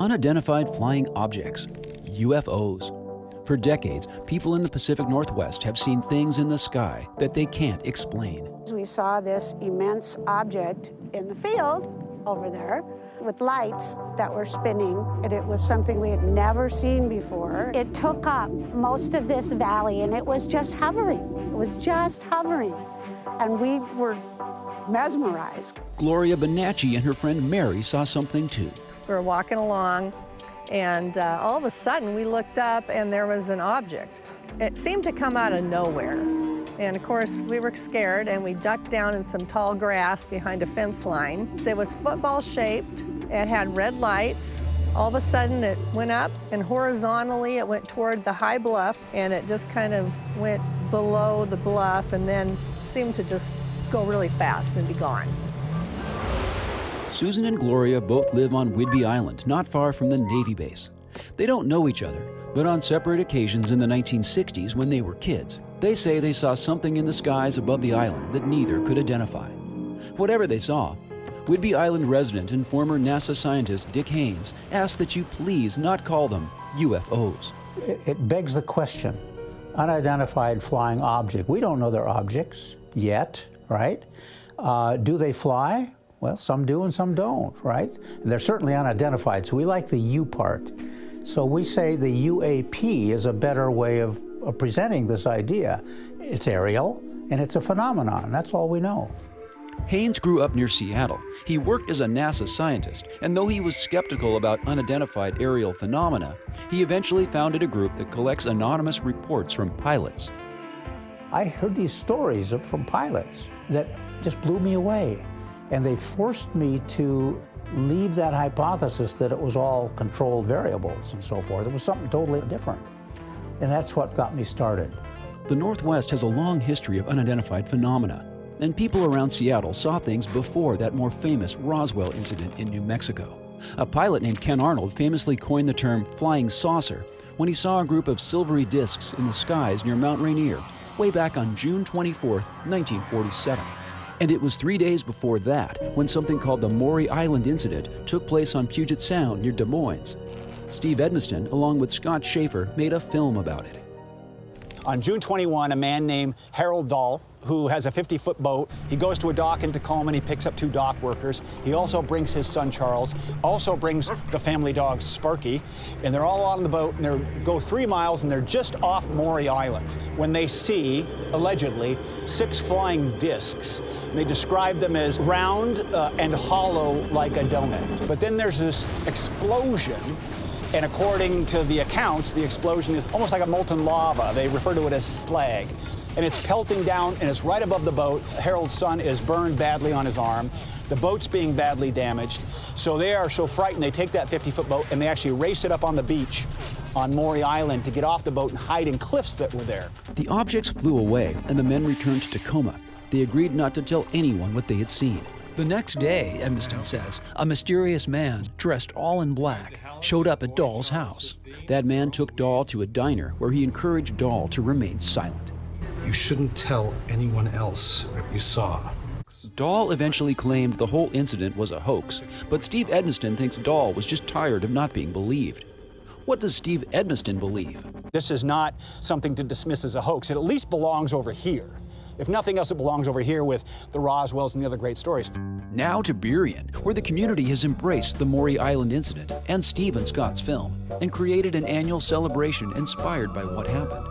Unidentified flying objects, UFOs. For decades, people in the Pacific Northwest have seen things in the sky that they can't explain. We saw this immense object in the field over there with lights that were spinning, and it was something we had never seen before. It took up most of this valley, and it was just hovering. It was just hovering, and we were mesmerized. Gloria Bonacci and her friend Mary saw something too. We were walking along, and all of a sudden we looked up and there was an object. It seemed to come out of nowhere. And of course we were scared and we ducked down in some tall grass behind a fence line. It was football shaped, it had red lights. All of a sudden it went up and horizontally it went toward the high bluff, and it just kind of went below the bluff and then seemed to just go really fast and be gone. Susan and Gloria both live on Whidbey Island, not far from the Navy base. They don't know each other, but on separate occasions in the 1960s when they were kids, they say they saw something in the skies above the island that neither could identify. Whatever they saw, Whidbey Island resident and former NASA scientist Dick Haynes asked that you please not call them UFOs. It begs the question, unidentified flying object. We don't know they're objects yet, right? Do they fly? Well, some do and some don't, right? And they're certainly unidentified, so we like the U part. So we say the UAP is a better way of presenting this idea. It's aerial, and it's a phenomenon, and that's all we know. Haynes grew up near Seattle. He worked as a NASA scientist, and though he was skeptical about unidentified aerial phenomena, he eventually founded a group that collects anonymous reports from pilots. I heard these stories from pilots that just blew me away, and they forced me to leave that hypothesis that it was all controlled variables and so forth. It was something totally different, and that's what got me started. The Northwest has a long history of unidentified phenomena, and people around Seattle saw things before that more famous Roswell incident in New Mexico. A pilot named Ken Arnold famously coined the term flying saucer when he saw a group of silvery discs in the skies near Mount Rainier way back on June 24, 1947. And it was 3 days before that when something called the Maury Island incident took place on Puget Sound near Des Moines. Steve Edmiston, along with Scott Schaefer, made a film about it. On June 21, a man named Harold Dahl, who has a 50-foot boat, he goes to a dock in Tacoma and he picks up 2 dock workers. He also brings his son Charles, also brings the family dog Sparky, and they're all on the boat and they go 3 miles and they're just off Maury Island when they see, allegedly, 6 flying discs. And they describe them as round and hollow like a donut. But then there's this explosion. And according to the accounts, the explosion is almost like a molten lava. They refer to it as slag. And it's pelting down, and it's right above the boat. Harold's son is burned badly on his arm. The boat's being badly damaged. So they are so frightened, they take that 50-foot boat and they actually race it up on the beach on Maury Island to get off the boat and hide in cliffs that were there. The objects flew away, and the men returned to Tacoma. They agreed not to tell anyone what they had seen. The next day, Edmiston says, a mysterious man dressed all in black showed up at Dahl's house. That man took Dahl to a diner where he encouraged Dahl to remain silent. You shouldn't tell anyone else what you saw. Dahl eventually claimed the whole incident was a hoax, but Steve Edmiston thinks Dahl was just tired of not being believed. What does Steve Edmiston believe? This is not something to dismiss as a hoax. It at least belongs over here. If nothing else, it belongs over here with the Roswells and the other great stories. Now to Burien, where the community has embraced the Maury Island incident and Steve and Scott's film, and created an annual celebration inspired by what happened.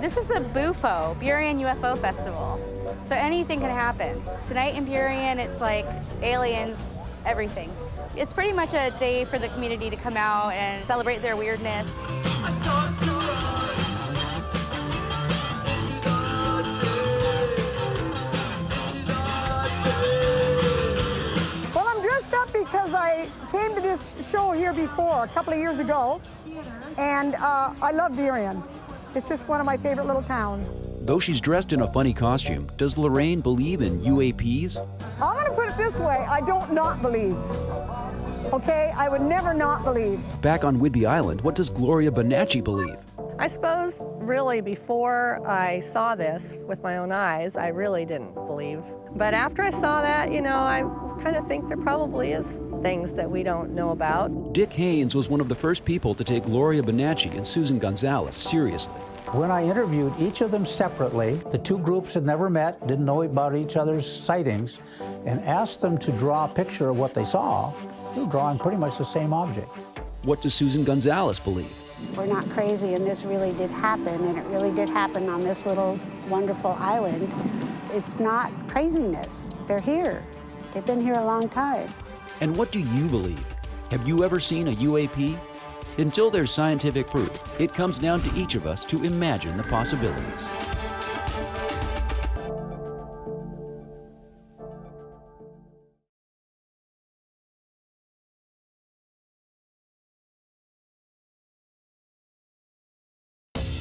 This is a BUFO, Burien UFO Festival. So anything can happen. Tonight in Burien, it's like aliens, everything. It's pretty much a day for the community to come out and celebrate their weirdness. Well, I'm dressed up because I came to this show here before, a couple of years ago, and I love Burien. It's just one of my favorite little towns. Though she's dressed in a funny costume, does Lorraine believe in UAPs? I'm going to put it this way, I don't not believe. Okay, I would never not believe. Back on Whidbey Island, what does Gloria Bonacci believe? I suppose really before I saw this with my own eyes, I really didn't believe. But after I saw that, you know, I kind of think there probably is things that we don't know about. Dick Haynes was one of the first people to take Gloria Bonacci and Susan Gonzalez seriously. When I interviewed each of them separately, the two groups had never met, didn't know about each other's sightings, and asked them to draw a picture of what they saw. They were drawing pretty much the same object. What does Susan Gonzalez believe? We're not crazy, and this really did happen, and it really did happen on this little wonderful island. It's not craziness. They're here. They've been here a long time. And what do you believe? Have you ever seen a UAP? Until there's scientific proof, it comes down to each of us to imagine the possibilities.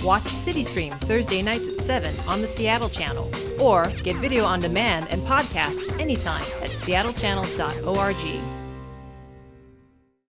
Watch City Stream Thursday nights at 7 on the Seattle Channel, or get video on demand and podcasts anytime at seattlechannel.org.